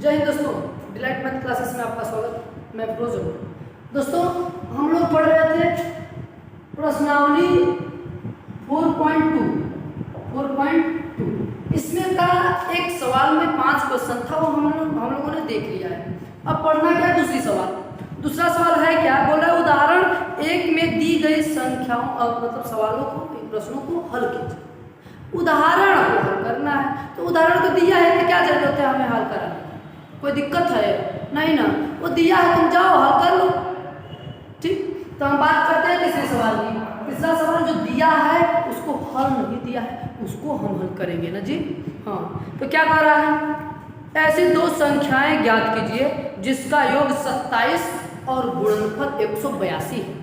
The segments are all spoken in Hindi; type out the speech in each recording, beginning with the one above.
जय हिंद दोस्तों, डिलाइट मैथ क्लासेस में आपका स्वागत। मैं फिरोज हूँ। दोस्तों, हम लोग पढ़ रहे थे प्रश्नावली 4.2। इसमें का एक सवाल में 5 क्वेश्चन था, वो हम लोगों ने देख लिया है। अब पढ़ना क्या है दूसरा सवाल है क्या बोल रहा है, उदाहरण 1 में दी गई संख्याओं मतलब सवालों को, प्रश्नों को हल कीजिए। उदाहरण को हल करना है, तो उदाहरण तो दिया है कि क्या जरूरत है हमें हल कराने की, कोई दिक्कत है नहीं ना, वो दिया है, तुम जाओ हल कर लो। ठीक, तो हम बात करते हैं तीसरे सवाल की। तीसरा सवाल जो दिया है उसको हल नहीं दिया है, उसको हम हल करेंगे ना जी। हाँ, तो क्या कर रहा है, ऐसी दो संख्याएं ज्ञात कीजिए जिसका योग 27 और गुणनफल 182 है।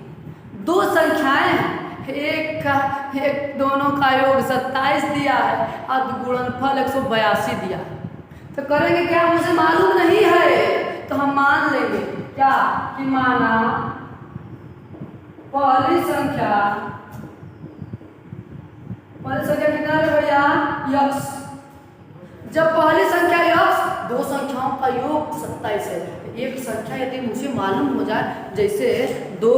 दो संख्याएं हैं, एक दोनों का योग 27 दिया है और गुणनफल 182 दिया है। तो करेंगे क्या, मुझे मालूम नहीं है तो हम मान लेंगे क्या कि माना पहली संख्या कितना है भैया, यक्स। जब पहली संख्या यक्स, दो संख्याओं का योग 27 है। एक संख्या यदि मुझे मालूम हो जाए, जैसे 2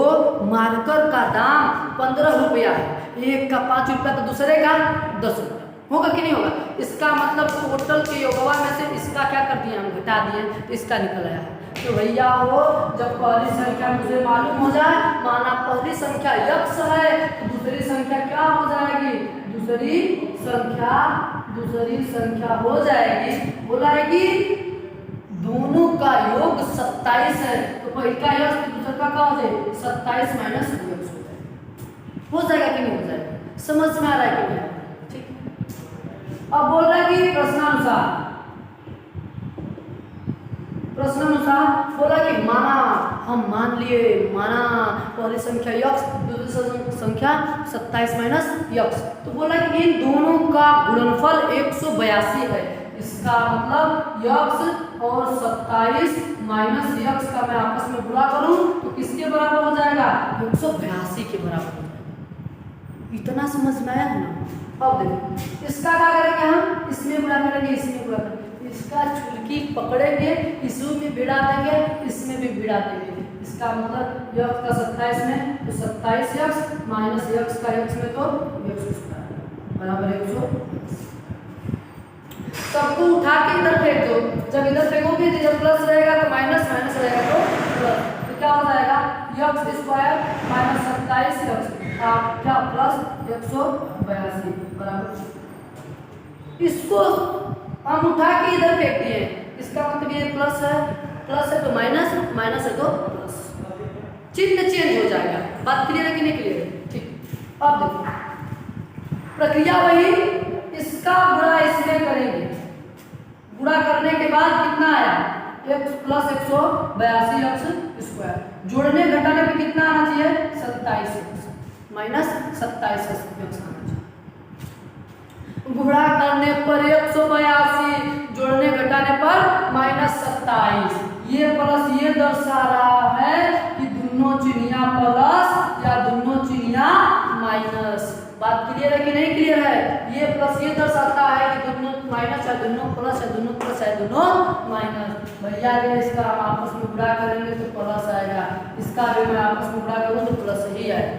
मार्कर का दाम 15 रुपया है, एक का 5 रुपया तो दूसरे का 10 रुपया होगा कि नहीं होगा। इसका मतलब टोटल के योगवा में से इसका क्या कर दिया, हम घटा दिए, तो इसका निकल आया है। तो भैया वो जब पहली संख्या मुझे मालूम हो जाए, माना पहली संख्या यक्स है, तो दूसरी संख्या क्या हो जाएगी, दूसरी संख्या हो जाएगी, बोलाएगी दोनों का योग 27 है, तो पहली का यक्स दूसरा का क्या हो जाएगा, 27 माइनस यक्स हो जाएगा कि नहीं हो जाएगा। समझ में आ रहा है कि नहीं। ठीक, अब बोल रहा है कि प्रश्नानुसार बोला कि माना, हम मान लिए, माना पहली संख्या यक्स दूसरी संख्या 27 माइनस यक्स, तो बोला कि इन दोनों का गुणनफल 182 है। इसका मतलब यक्स और 27 माइनस यक्स का मैं आपस में गुणा करूं तो किसके बराबर हो जाएगा, 182 के बराबर हो जाएगा। इतना समझ में आया है ना। अब देखो इसका क्या करेंगे, हम इसमें गुणा करेंगे, इसमें गुणा करेंगे, इसका चुटकी पकड़ेंगे, इसमें भिड़ा देंगे, इसमें भी भिड़ा देंगे। इसका मतलब यक्स का 27 में तो 27 यक्स माइनस यक्स का यक्स में तो यक्स स्क्वायर बराबर 100। सबको उठा के इधर फेंक दो, जब इधर फेंकोगे जब प्लस रहेगा तो माइनस, माइनस रहेगा तो प्लस, तो क्या हो जाएगा यक्स स्क्वायर माइनस 27 यक्स क्या प्लस 182 बराबर। इसको हम उठा के इधर फेंक दिए, इसका मतलब ये प्लस है तो माइनस, माइनस है तो प्लस, चिन्ह चेंज हो जाएगा। बात क्लियर है कि नहीं क्लियर है। ठीक, अब देखो प्रक्रिया वही, इसका गुणा इसमें करेंगे, गुणा करने के बाद कितना आया, x प्लस 182 एक्स स्क्वायर, जोड़ने घटाने पे कितना आना चाहिए, 27 एक्स माइनस 27 एक्स आना चाहिए। गुणा करने पर 182, जोड़ने घटाने पर माइनस 27, ये प्लस ये दर्शा रहा है कि दोनों चिन्हिया प्लस या दोनों चिन्हिया माइनस। बात क्लियर है कि नहीं क्लियर है। ये प्लस ये दर्शाता है कि दोनों माइनस है, दोनों प्लस है, दोनों प्लस है, दोनों माइनस। भैया अगर इसका हम आपस में गुणा करेंगे तो प्लस आएगा, इसका भी मैं आपस में गुणा करूँ तो प्लस ही आएगा।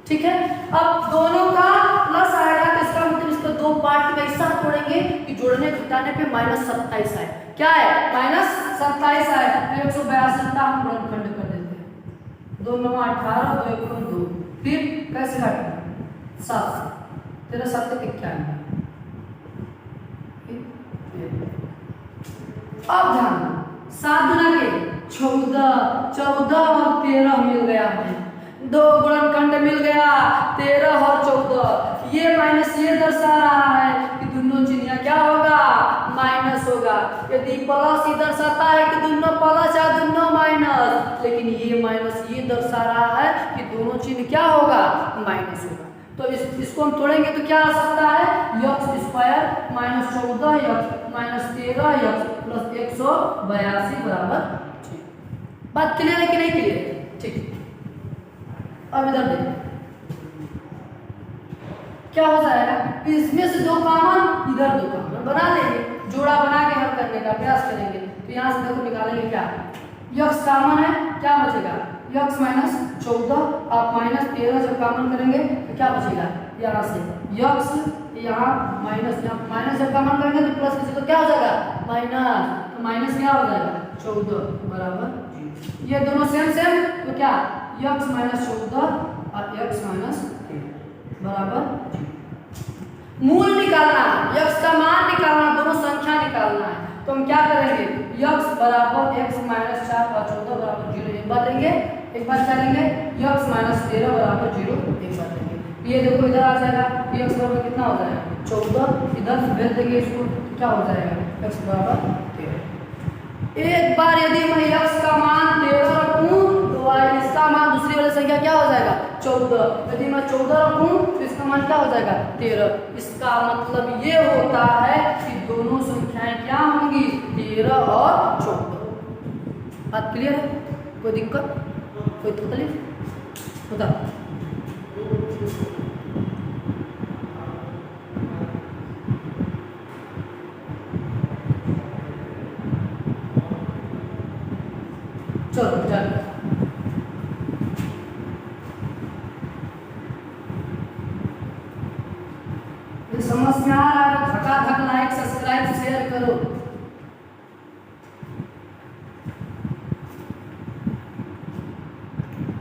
ठीक है, अब दोनों का प्लस आएगा तो इसका मतलब इसको दो पार्ट में ऐसा तोड़ेंगे कि जोड़ने घटाने पे माइनस 27 आए। क्या है, माइनस 27 आए, 182 का हम गुणनखंड कर देते हैं, 2 9 18 2 1 2, फिर कैसे घटाएंगे 7 13 7 91। अब ध्यान 7 गुना के 14 और 13 मिल गया हमें, 2 गुणनखंड मिल गया 13 और 14। ये माइनस ये दर्शा रहा है कि दोनों चिन्ह क्या होगा, माइनस होगा। यदि प्लस ही दर्शाता है कि दोनों प्लस या दोनों माइनस, लेकिन ये माइनस ये दर्शा रहा है कि दोनों चिन्ह क्या होगा, माइनस होगा। तो इसको हम तोड़ेंगे तो क्या आ सकता है, x square minus 14 x minus 13 x plus 182 बराबर। बात क्लियर है कि नहीं क्लियर। ठीक, अब इधर देखिए क्या हो जाएगा, इसमें से 2 कॉमन, इधर 2 कॉमन बना लेंगे। जोड़ा बना के हल करने का प्रयास करेंगे। तो यहाँ से देखो निकालेंगे क्या, यक्स कॉमन है, क्या बचेगा यक्स माइनस 14, आप माइनस 13 जब कॉमन करेंगे तो क्या बचेगा यहाँ से यक्स, यहाँ माइनस, यहाँ माइनस जब कॉमन करेंगे तो प्लस किसी तो क्या हो जाएगा माइनस, तो माइनस क्या हो जाएगा 14 बराबर 0। ये दोनों सेम सेम तो क्या यक्स माइनस 14 और यक्स माइनस 13 बराबर 0। मूल निकालना है, यक्स का मान निकालना, दोनों संख्या निकालना है। तो हम क्या करेंगे यक्स बराबर x माइनस 4 और 14 बराबर 0 एक बार लेंगे, एक बार क्या लेंगे यक्स माइनस 13 बराबर 0 एक बार लेंगे। ये देखो इधर आ जाएगा, यक्स बराबर कितना हो जाएगा 14, इधर भेज देंगे इसको तो क्या हो जाएगा x बराबर 13। एक बार यदि मैं यक्स का मान 13 रखूं तो इसका मान दूसरी वाली संख्या क्या हो जाएगा 14, यदि मैं 14 रखूं तो इसका मान क्या हो जाएगा 13। इसका मतलब ये होता है कि दोनों संख्याएं क्या होंगी 13 और 14। बात क्लियर है, कोई दिक्कत कोई तकलीफ बता। चलो चलो समझ में आ रहा है, धक्का लाइक सब्सक्राइब शेयर करो।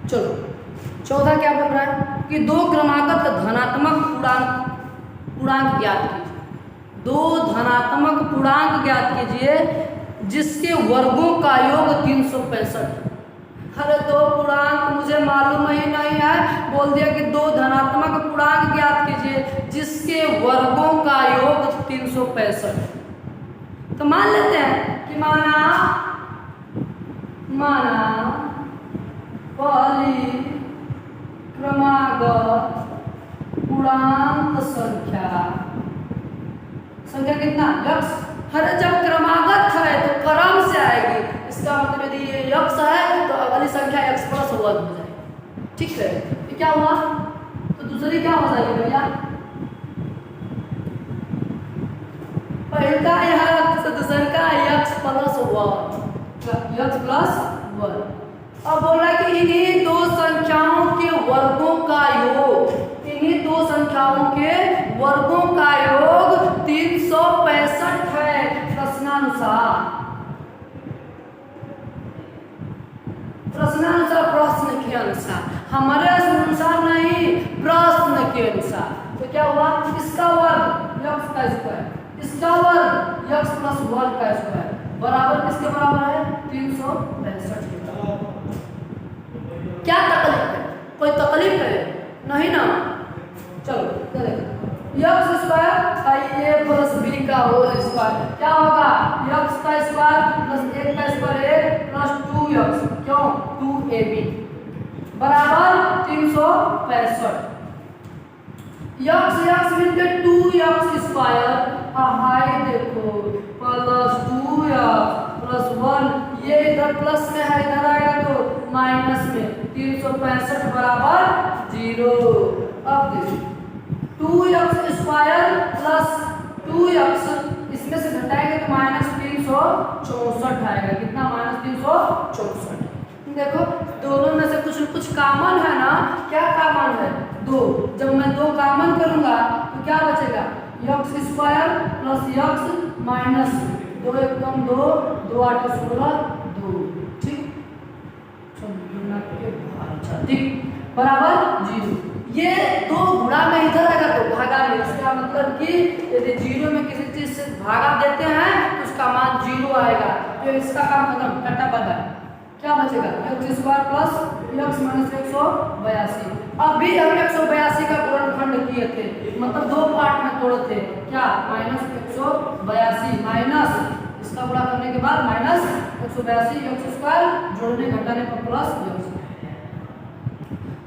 चलो 14 क्या बोल रहा है कि दो क्रमागत धनात्मक पूर्णांक ज्ञात कीजिए। दो धनात्मक पूर्णांक ज्ञात कीजिए जिसके वर्गों का योग 365। अरे दो पूर्णांक मुझे मालूम ही नहीं है, बोल दिया कि दो धनात्मक पूर्णांक ज्ञात कीजिए जिसके वर्गों का योग 365। तो मान लेते हैं कि माना पहली क्रमागत पूर्णांक संख्या कितना यक्स। अरे जब क्रमागत है तो क्रम से आएगी, इसका मतलब यदि ये यक्स है तो अगली संख्या x प्लस 1 हो जाएगी। ठीक है, ये क्या हुआ तो दूसरी क्या हो जाएगी भैया पहला यह तो दूसरे का x प्लस 1। अब बोल रहा है कि इन्हीं दो संख्याओं के वर्गों का योग, इन्हीं दो संख्याओं के वर्गों का योग 365 है प्रश्नानुसार। प्रश्न के अनुसार, हमारे अनुसार नहीं, प्रश्न के अनुसार। तो क्या हुआ इसका वर्ग यक्स का स्क्वायर, इसका वर्ग यक्स प्लस 1 का स्क्वायर बराबर किसके बराबर है 365 के बराबर। क्या तकलीफ है, कोई तकलीफ है नहीं ना। चलो यक्स स्क्वायर ए प्लस बी का होल स्क्वायर क्या होगा यक्स का स्क्वायर प्लस 1 का स्क्वायर ए प्लस 2x क्यों 2ab बराबर 365। यक्स मिलके 2x स्क्वायर हाई देखो प्लस 2x प्लस 1, ये इधर प्लस में है इधर आएगा तो माइनस में 365 बराबर 0। अब देखो 2x स्क्वायर प्लस 2x इसमें से घटाएंगे तो माइनस 364 आएगा। कितना माइनस 364। देखो दोनों में से कुछ कॉमन है ना, क्या कॉमन है 2। जब मैं 2 कॉमन करूंगा तो क्या बचेगा x square plus x minus 2 1 कम 2 2 8 16 2 ठीक ठीक बराबर 0। ये 2 गुणा में इधर आएगा तो भागा में, इसका मतलब कि यदि 0 में किसी चीज से भागा देते हैं तो उसका मान 0 आएगा। तो इसका काम खत्म, कटा बगा क्या बचेगा x square plus x minus 182। अभी हम 182 का गुणनखंड किए थे, मतलब 2 पार्ट में तोड़े थे क्या माइनस 182 माइनस इसका गुणा करने के बाद माइनस 182 x स्क्वायर जोड़ने घटाने पर प्लस x।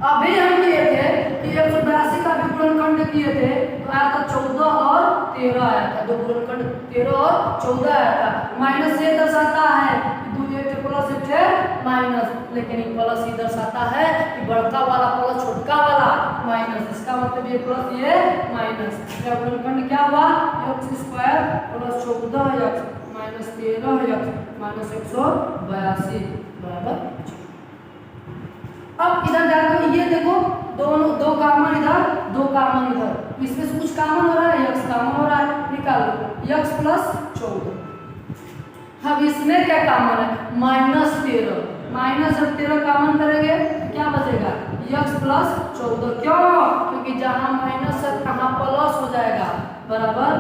अभी हम किए थे कि 182 का भी गुणनखंड किए थे तो आया था 14 और 13 आया था, दो गुणनखंड 13 और 14 आया था। माइनस ये दर्शाता है कि 2 1 प्लस 1 माइनस, लेकिन ये प्लस ही दर्शाता है कि बड़का वाला प्लस छोटका वाला माइनस, इसका मतलब ये प्लस ये माइनस। अवकलनखंड क्या हुआ, x square plus 14x minus 13x minus 182 बराबर। अब इधर जाकर ये देखो दोनों, दो कामन इधर दो कामन इधर, इसमें से कुछ कामन हो रहा है, x कामन हो रहा है, निकालो x प्लस 14। अब इसमें क्या कामन है, माइनस 13, माइनस जब 13 कामन करेंगे क्या बचेगा, x प्लस 14। क्यों, क्योंकि जहां माइनस है वहां प्लस हो जाएगा बराबर।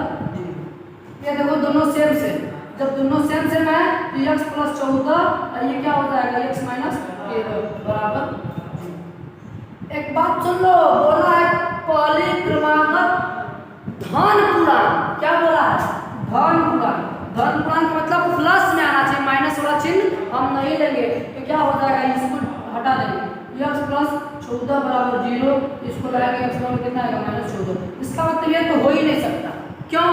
ये देखो दोनों सेम से, जब दोनों सेम सेम है तो x प्लस 14 ये क्या हो जाएगा, x माइनस 13 बराबर। एक बात सुन लो, बोला है पहली क्रमागत धन पूर्णांक, क्या बोला है, धन पूर्णांक। धन पूर्णांक का मतलब प्लस में आना चाहिए, माइनस वाला चिन्ह हम नहीं लेंगे तो क्या हो जाएगा, इसको हटा देंगे, x प्लस 14 बराबर 0, इसको लगाएंगे x में कितना आएगा माइनस 14। इसका मतलब ये तो हो ही नहीं सकता। क्यों,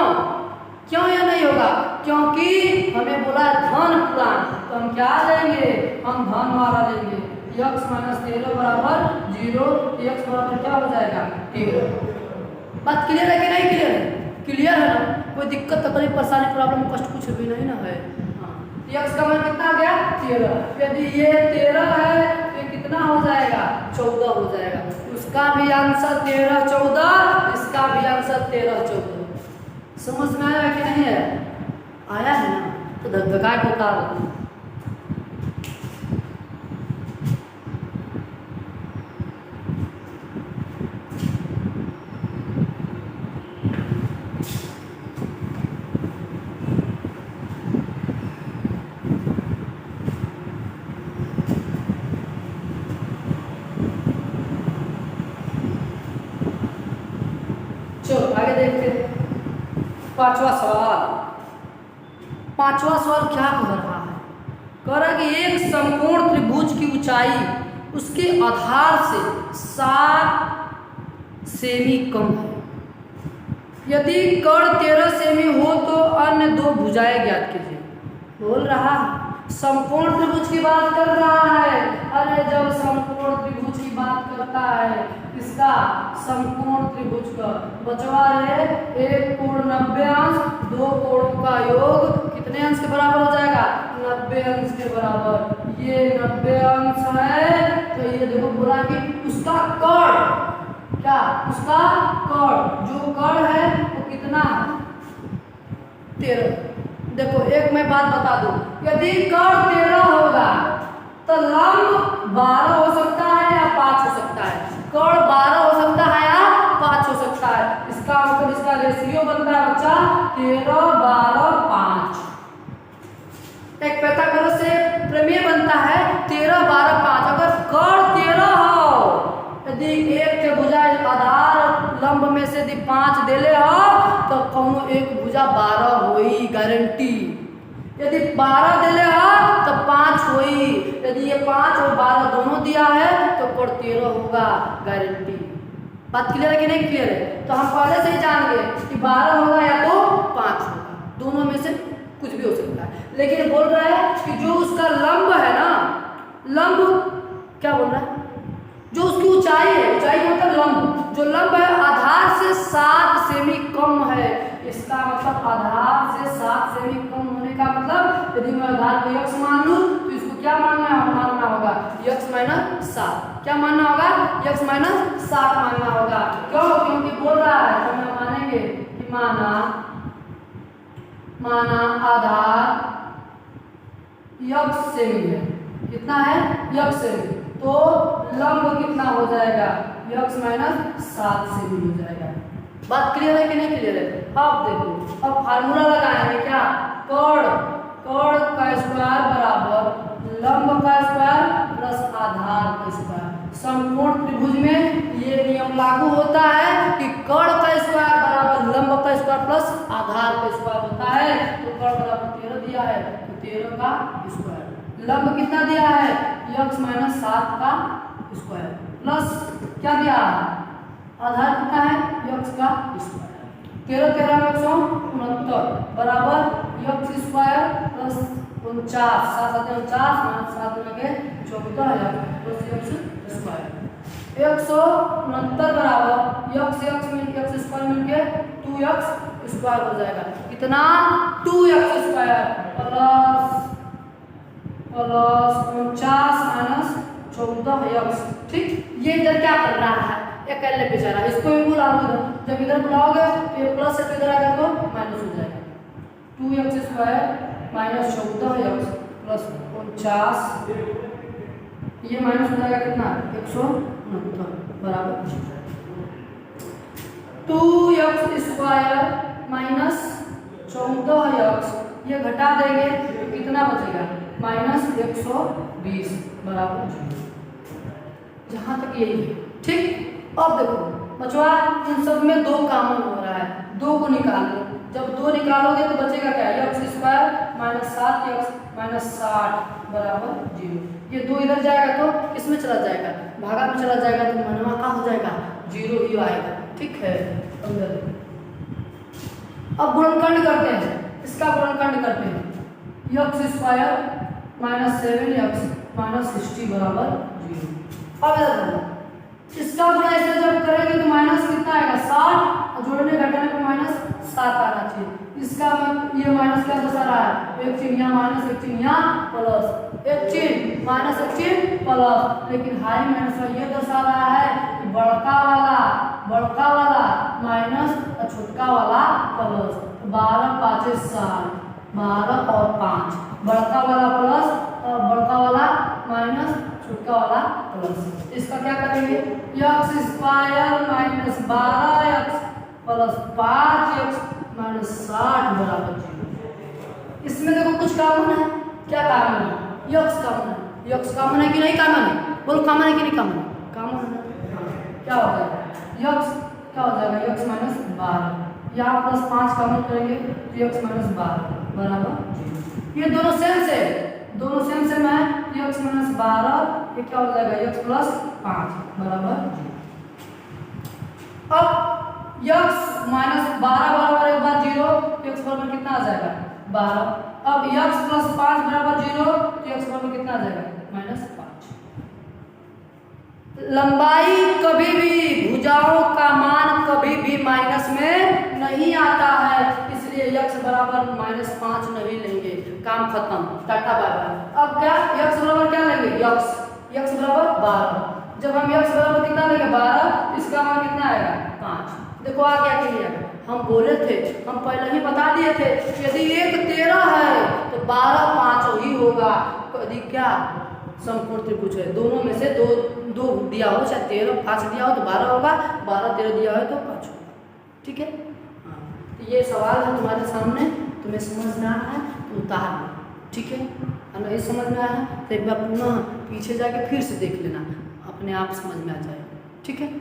क्यों यह नहीं होगा, क्योंकि हमें बोला है धन पूर्णांक, तो हम क्या लेंगे, हम धन वाला लेंगे। x माइनस 13 बराबर 0, x बराबर क्या हो जाएगा 13। बात क्लियर है कि नहीं क्लियर है, क्लियर है ना, कोई दिक्कत तकलीफ परेशानी प्रॉब्लम कष्ट कुछ भी नहीं ना है। हाँ, x का मान कितना आ गया 13, यदि ये 13 है तो कितना हो जाएगा 14 हो जाएगा, उसका भी आंसर 13 14, इसका भी आंसर 13 14। समझ में आया कि नहीं है, आया है ना, तो धक्का को उतार दो। चलो आगे देखते हैं पांचवा सवाल। पांचवा सवाल क्या कह रहा है, कह रहा है कि एक समकोण त्रिभुज की ऊंचाई उसके आधार से 7 सेमी कम है। यदि कर्ण 13 सेमी हो तो अन्य दो भुजाएं ज्ञात कीजिए। बोल रहा है समकोण त्रिभुज की बात कर रहा है। अरे जब समकोण त्रिभुज की बात करता है, इसका समकोण त्रिभुज का बचवा रहे, एक कोण 90 अंश, दो कोणों का योग कितने अंश के बराबर हो जाएगा, 90 अंश के बराबर। ये 90 अंश है तो ये देखो बोला कि उसका कर्ण, क्या उसका कर्ण, जो कर्ण है वो कितना 13। देखो एक मैं बात बता दूं, यदि कर्ण 13 होगा तो लंब 12 हो सकता है या 5 हो सकता है, कर्ण 12 हो सकता है या 5 हो सकता है। इसका मतलब इसका रेशियो बनता है बच्चा 13 12 5। एक पाइथागोरस से प्रमेय बनता है 13 12 5। अगर कर्ण 13 हो, यदि एक के भुजा आधार लंब में से यदि 5 देले हो तो कौनो एक भुजा 12 होई गारंटी। यदि 12 देले हो तो 5 होई, यदि ये 5 और 12 दोनों दिया है तो कर्ण 13 होगा गारंटी। बात क्लियर है कि नहीं क्लियर है, तो हम पहले से ही जान गए कि 12 होगा या तो 5 होगा, दोनों में से कुछ भी हो सकता है। लेकिन बोल रहा है कि जो उसका लंब है ना, लंब क्या बोल रहा है, जो उसकी ऊंचाई है, ऊंचाई मतलब लंब, जो लंब है आधार से 7 सेमी कम है। इसका मतलब आधार से 7 सेमी कम होने का मतलब, यदि मैं आधार को x मान लूं तो इसको क्या मानना होगा x माइनस 7। क्या मानना होगा, x माइनस 7 मानना होगा। क्यों, क्योंकि बोल रहा है तो हम मानेंगे कि माना आधार x सेमी है, कितना है x सेमी, तो लंब कितना हो जाएगा x माइनस 7 सेमी हो जाएगा। बात क्लियर है कि नहीं क्लियर है। अब देखो, अब फार्मूला लगाएंगे क्या, कर्ण का स्क्वायर बराबर लंब का स्क्वायर प्लस आधार का स्क्वायर। समकोण त्रिभुज में ये नियम लागू होता है कि कर्ण का स्क्वायर बराबर लंब का स्क्वायर प्लस आधार का स्क्वायर होता है। तो कर्ण बराबर 13 दिया है तो 13 का स्क्वायर, लंब कितना दिया है x माइनस 7 का स्क्वायर प्लस क्या दिया है आधार कितना है x का स्क्वायर। 13 13 169 बराबर x स्क्वायर प्लस 49 7 7 49 माइनस 7 लगे 14 प्लस x स्क्वायर 169 बराबर x स्क्वायर मिलके 2x स्क्वायर हो जाएगा। कितना 2x square plus 49 minus 14x। ठीक, ये इधर क्या कर रहा है, अकेले बेचारा, इसको भी बुला लो इधर। जब इधर बुलाओगे तो ये प्लस से इधर आ जाएगा तो माइनस हो जाएगा। 2x square minus 14x plus 49, ये माइनस हो जाएगा कितना 169 बराबर 2x स्क्वायर माइनस 14x, ये घटा देंगे तो कितना बचेगा माइनस 120 बराबर। जहाँ तक यही है। ठीक, अब देखो बचवा इन सब में 2 कॉमन हो रहा है, 2 को निकाल लो। जब 2 निकालोगे तो बचेगा क्या x square minus 7x minus 60 बराबर 0। ये 2 इधर जाएगा तो किसमें चला जाएगा, भागा में चला जाएगा तो मनवा का हो जाएगा 0 ही आएगा। ठीक है, अब गुणनखंड करते हैं, इसका गुणनखंड करते हैं। x square minus 7x minus 60 बराबर 0। अब इधर इसका गुणा ऐसे जब करेंगे तो माइनस कितना आएगा 60, और जोड़ने घटाने पर माइनस 7 आना चाहिए। इसका ये माइनस क्या दर्शा रहा है, एक चिन्ह यहाँ माइनस एक चिन्ह यहाँ प्लस, एक चिन्ह माइनस एक चिन्ह प्लस, लेकिन हाई माइनस का ये दर्शा रहा है कि बड़का वाला माइनस और छोटका वाला प्लस। 12 5 60, 12 और 5, बड़का वाला प्लस और बड़का वाला माइनस छोटका वाला प्लस। इसका क्या करेंगे, x square minus 12x plus 5x minus 60 बराबर 0। इसमें देखो कुछ कॉमन है, क्या कॉमन है, x कॉमन है। x कॉमन है कि नहीं कॉमन है, बोलो कॉमन है कि नहीं कॉमन है, कॉमन है। क्या हो जाएगा x, क्या हो जाएगा x माइनस 12, यहाँ प्लस 5 कॉमन करेंगे तो x माइनस 12 बराबर 0। ये दोनों सेम से मैं x माइनस 12, ये क्या हो जाएगा x प्लस 5 बराबर 0। अब x माइनस 12 बराबर एक बार 0, x बराबर कितना आ जाएगा 12। अब x प्लस 5 बराबर 0, तो x बराबर कितना आ जाएगा माइनस 5। लंबाई कभी भी, भुजाओं का मान कभी भी माइनस में नहीं आता है, इसलिए x बराबर माइनस 5 नहीं लेंगे, काम खत्म, टाटा बाय बाय। अब क्या x बराबर क्या लेंगे, x बराबर 12। जब हम x बराबर कितना लेंगे 12, इसका मान कितना आएगा 5। देखो आ क्या क्लियर, हम बोले थे, हम पहले ही बता दिए थे यदि 1 13 है तो 12 5 ही होगा। यदि क्या समकोण त्रिभुज है, दोनों में से दो दिया हो, चाहे 13 5 दिया हो तो 12 होगा, 12 13 दिया हो तो 5 होगा। ठीक है, हाँ, तो ये सवाल है तुम्हारे सामने, तुम्हें समझ में आना है तो उतार लो। ठीक है, और नहीं समझ में आया तो एक बार पुनः पीछे जाके फिर से देख लेना, अपने आप समझ में आ जाएगा। ठीक है,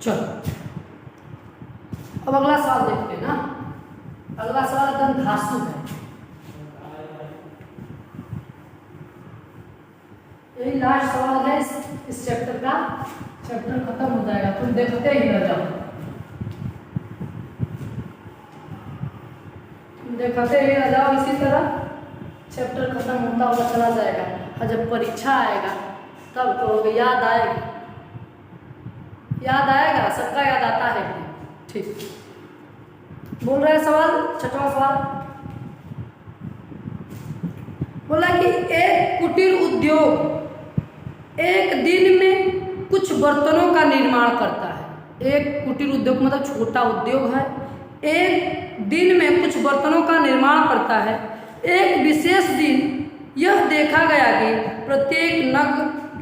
चलो अब अगला सवाल देखते हैं ना। अगला सवाल एकदम धांसू है, यही लास्ट सवाल है इस चैप्टर का। चैप्टर खत्म हो जाएगा, तुम देखते ही रह जाओ, देखते ही रह जाओ। इसी तरह चैप्टर खत्म होता हुआ चला जाएगा, और जब परीक्षा आएगा तब कहोगे याद आएगा, याद आएगा, सबका याद आता है। ठीक, बोल रहे हैं सवाल, 6वां सवाल बोला कि एक कुटीर उद्योग एक दिन में कुछ बर्तनों का निर्माण करता है। एक कुटीर उद्योग मतलब छोटा उद्योग है, एक दिन में कुछ बर्तनों का निर्माण करता है। एक विशेष दिन यह देखा गया कि प्रत्येक नग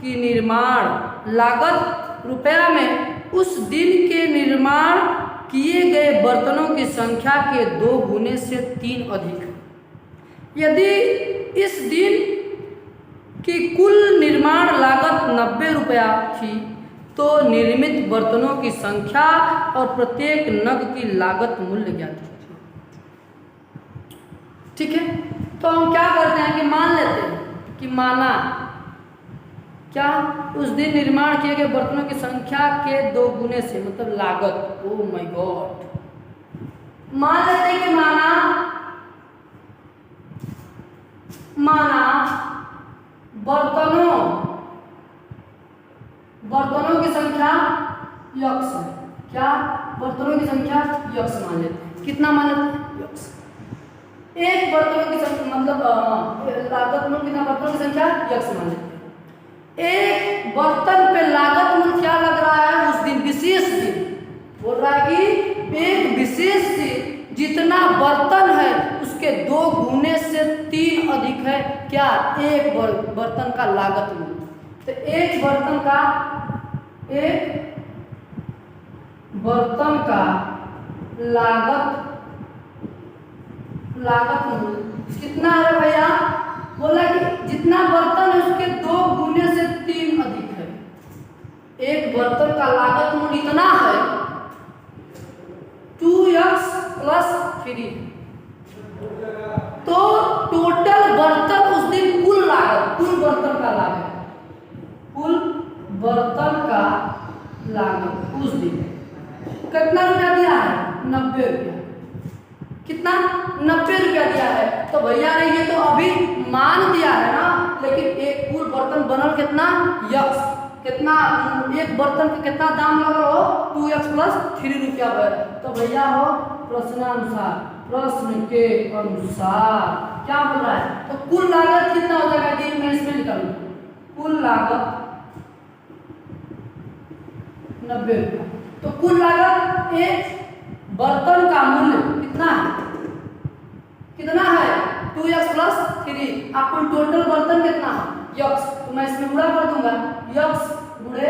की निर्माण लागत रुपया में उस दिन के निर्माण किए गए बर्तनों की संख्या के 2 गुने से 3 अधिक है। यदि इस दिन की कुल निर्माण लागत 90 रुपया थी तो निर्मित बर्तनों की संख्या और प्रत्येक नग की लागत मूल्य ज्ञात कीजिए। ठीक है, तो हम क्या करते हैं कि मान लेते हैं कि माना क्या उस दिन निर्माण किए गए बर्तनों की संख्या के 2 गुने से, मतलब लागत। ओ माय गॉड, मान लेते हैं कि माना बर्तनों की संख्या यक्स है। क्या बर्तनों की संख्या यक्स मान लेते हैं। कितना मान लेते हैं? यक्स। एक बर्तनों की संख्या मतलब लागत मूल्य कितना, बर्तनों की संख्या यक्स मान लेते हैं। एक बर्तन पे लागत मूल्य क्या लग रहा है उस दिन, विशेष दिन बोल रहा है कि एक विशेष दिन जितना बर्तन है उसके 2 गुने से 3 अधिक है क्या, एक बर्तन का लागत मूल्य। तो एक बर्तन का लागत मूल्य कितना है भैया, बोला कि जितना बर्तन है उसके 2 गुने से 3 अधिक है। एक बर्तन का लागत मूल्य इतना है 2x + 3। तो टोटल बर्तन उस दिन कुल बर्तन का लागत उस दिन कितना रुपया दिया है, 90 रुपया। कितना, 90 रुपया दिया है। तो भैया ने ये तो अभी मान दिया है ना, लेकिन एक कुल बर्तन बनल कितना, यक्स। कितना, एक बर्तन का कितना दाम लगा हो, 2x + 3 रुपया भर। तो भैया हो प्रश्न के अनुसार क्या बोल रहा है, तो कुल लागत कितना हो जाएगा, दिन में इसमें निकालू। कुल लागत 90 रुपया। तो कुल लागत एक बर्तन का मूल्य कितना है 2x + 3। आप कुल टोटल बर्तन कितना है यक्स, तो मैं इसमें गुणा कर दूंगा, यक्स गुणे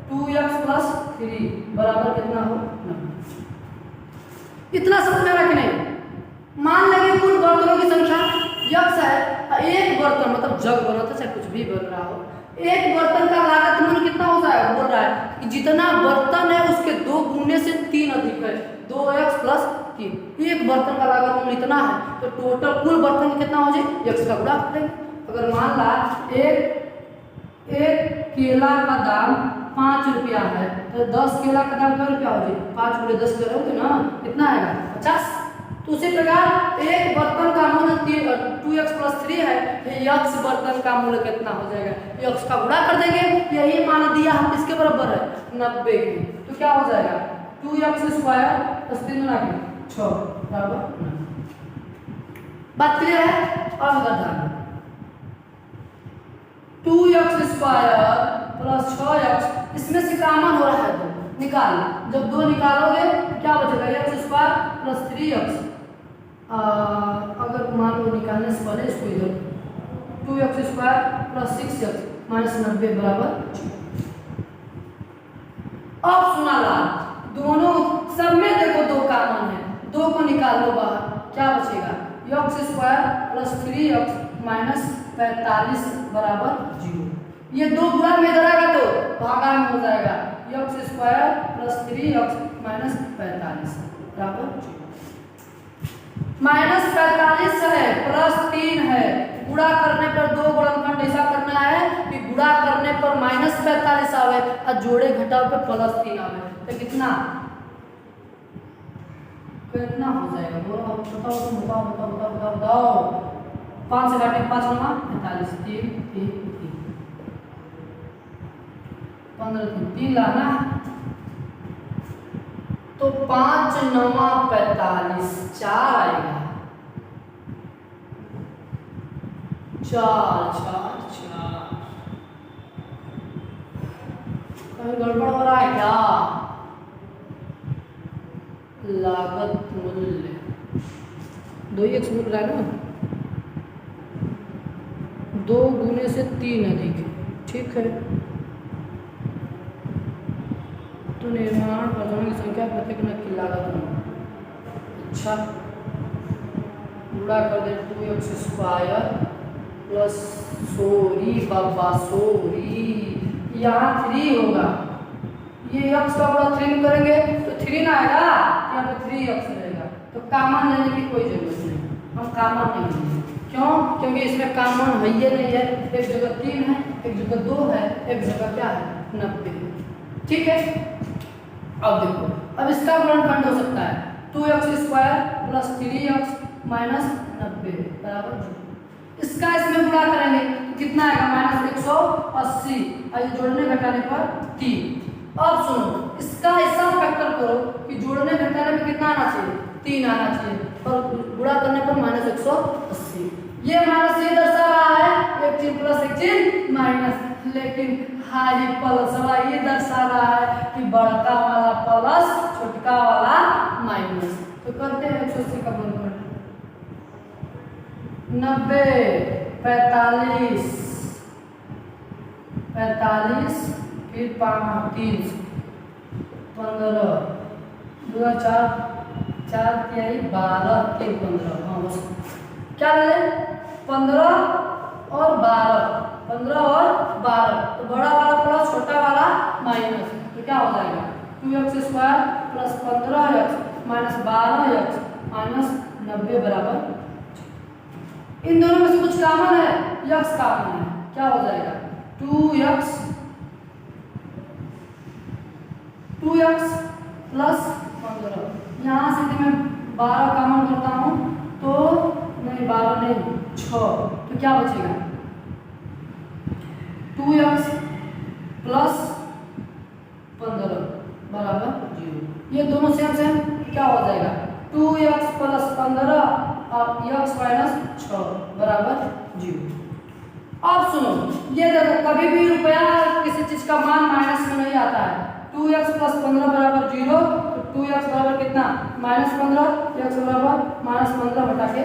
2x + 3 बराबर कितना हो 90। इतना समझ में आया कि नहीं। मान लगे कुल बर्तनों की संख्या यक्स है, एक बर्तन मतलब जग बना था चाहे कुछ भी बन रहा हो, एक बर्तन का लागत मूल्य कितना हो जाएगा, बोल रहा है कि जितना बर्तन है उसके 2 गुने से 3 अधिक है, 2x + 3। एक बर्तन का लागत मूल्य इतना है, तो टोटल कुल बर्तन कितना हो जाए, यक्स का गुणा करेंगे। अगर मान ला एक केला का दाम 5 रुपया है, तो 10 केला का दाम क्या रुपया हो जाए, 5 × 10 करोगे ना, कितना आएगा 50। तो उसी प्रकार एक बर्तन का मूल्य 2x + 3 है, यक्स बर्तन का मूल्य कितना हो जाएगा, यक्स का गुणा कर देंगे। यही मान दिया हम किसके बराबर है, 90 की। तो क्या हो जाएगा 2x² + 3 × 6 बराबर 90। बात क्लियर है। अब ध्यान 2x² + 6x, इसमें से कॉमन हो रहा है तो निकाल, जब 2 निकालोगे क्या बचेगा, x² + 3x। अगर मान लो निकालने से पहले इसको इधर 2x² + 6x - 90 बराबर। अब सुना ला, दोनों सब में देखो 2 कॉमन है, 2 को निकाल लो बाहर, क्या बचेगा, x² + 3x - 45 बराबर 0। ये 2 गुणा में इधर आएगा तो भागा में हो जाएगा, x² + 3x - 45 बराबर 0। -45 है +3 है, गुणा करने पर 2 गुणनखंड ऐसा करना है कि गुणा करने पर -45 आवे और जोड़े घटाव पे +3 आवे, तो कितना हो जाएगा, बोलो बताओ, तुम बताओ। 5 से काटे 5 × 45, 3 3 3 15 3 लाना, तो 5 × 9 45, 4 आएगा, 4 कहीं गड़बड़ हो रहा है क्या, लागत मूल्य 2x मिल रहा है ना, 2 गुने से 3 अधिक, ठीक है। तो निर्माण बर्तनों की संख्या प्रत्येक नग की लागत। अच्छा, गुणा कर दे 2x² + सॉरी बाबा सॉरी, यहाँ 3 होगा ये x का गुणा 3 करेंगे तो 3 ना आएगा, यहाँ पे 3x रहेगा। तो कॉमन लेने की कोई जरूरत नहीं, हम कॉमन नहीं लेंगे। क्यों? क्योंकि इसमें कॉमन है ये नहीं है, एक जगह 3 है, एक जगह 2 है, एक जगह क्या है 90 है। ठीक है, अब देखो, अब इसका गुणनखंड हो सकता है 2x² प्लस 3x माइनस 90 बराबर 0। इसका इसमें गुणा करेंगे तो कितना आएगा -180, और ये जोड़ने घटाने पर 3। अब सुनो, इसका ऐसा फैक्टर करो कि जोड़ने घटाने में कितना आना चाहिए 3 आना चाहिए, और गुणा करने पर -180। ये माइनस ये दर्शा रहा है एक चिन्ह प्लस एक चिन्ह माइनस, लेकिन हाँ ये प्लस वाला ये दर्शा रहा है कि बड़का वाला प्लस छोटका वाला माइनस। तो करते हैं 180 का गुणनखंड 90 45 फिर 3 15 2 4 4 3 12 3 15। हाँ बस क्या ले 15 और 12, 15 और 12, तो बड़ा वाला प्लस छोटा वाला माइनस, तो क्या हो जाएगा 2x² plus 15x minus 12x minus 90 बराबर। इन दोनों में से कुछ कॉमन है, x कॉमन है, क्या हो जाएगा 2x प्लस 15। यहाँ से यदि मैं 12 कॉमन करता हूँ तो नहीं 12 नहीं 6, तो क्या बचेगा 2x प्लस 15 बराबर 0। ये दोनों सेम सेम, क्या हो जाएगा 2x प्लस 15 और x माइनस 6 बराबर 0। अब सुनो, ये देखो कभी भी रुपया किसी चीज का मान माइनस में नहीं आता है। 2x प्लस 15 बराबर 0, तो 2x बराबर कितना -15, x बराबर -15 बटा के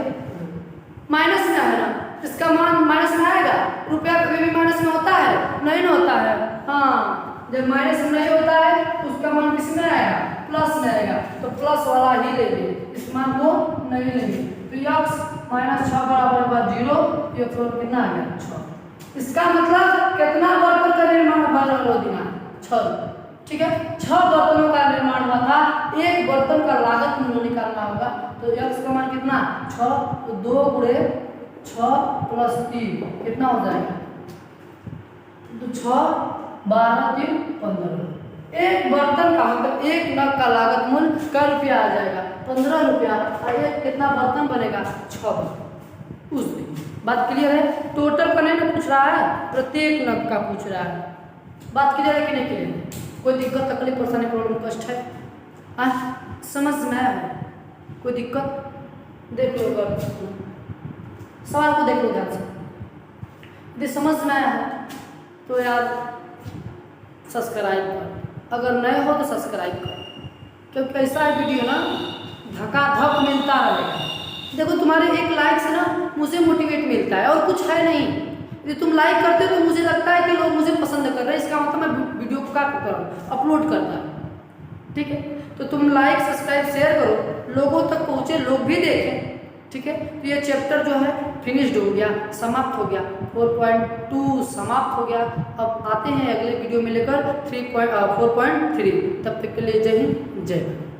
माइनस में है ना, इसका मान माइनस में आएगा। रुपया कभी भी माइनस में होता है नहीं ना होता है, हाँ जब माइनस में नहीं होता है तो उसका मान किस में आएगा प्लस में आएगा, तो प्लस वाला ही लेंगे, इस मान को नहीं लेंगे। तो x -6 बराबर 0, x कितना आ गया 6। इसका मतलब कितना बर्तन का निर्माण हुआ दिना 6, ठीक है 6 बर्तनों का निर्माण हुआ था। एक बर्तन का लागत मूल्य निकालना होगा, तो x का मान कितना 6, तो 2 गुणे 6 प्लस 3 कितना हो जाएगा, तो 6 12 3 15। एक बर्तन का मतलब एक नग का लागत मूल्य कै रुपया आ जाएगा 15 रुपया, और एक कितना बर्तन बनेगा 6। उस दिन बात क्लियर है, टोटल का नहीं पूछ रहा है, प्रत्येक नग का पूछ रहा है। बात क्लियर है कि नहीं क्लियर है? कोई दिक्कत तकलीफ परेशानी प्रॉब्लम कष्ट है समझ में आया है? कोई दिक्कत देख लो, अगर सवाल को देख लो ध्यान से, यदि समझ में आया है तो यार सब्सक्राइब कर, अगर नए हो तो सब्सक्राइब कर, क्योंकि ऐसा वीडियो ना धकाधक मिलता रहेगा। देखो तुम्हारे एक लाइक से ना मुझे मोटिवेट मिलता है और कुछ है नहीं। यदि तुम लाइक करते हो तो मुझे लगता है कि लोग मुझे पसंद कर रहे हैं, इसका मतलब मैं वीडियो को क्या करूँ अपलोड करता है। ठीक है, तो तुम लाइक सब्सक्राइब शेयर करो, लोगों तक पहुँचे, लोग भी देखें। ठीक है, तो ये चैप्टर जो है फिनिश्ड हो गया, समाप्त हो गया, 4.2 समाप्त हो गया। अब आते हैं अगले वीडियो में लेकर 4.3। तब तक के लिए जय हिंद जय भारत।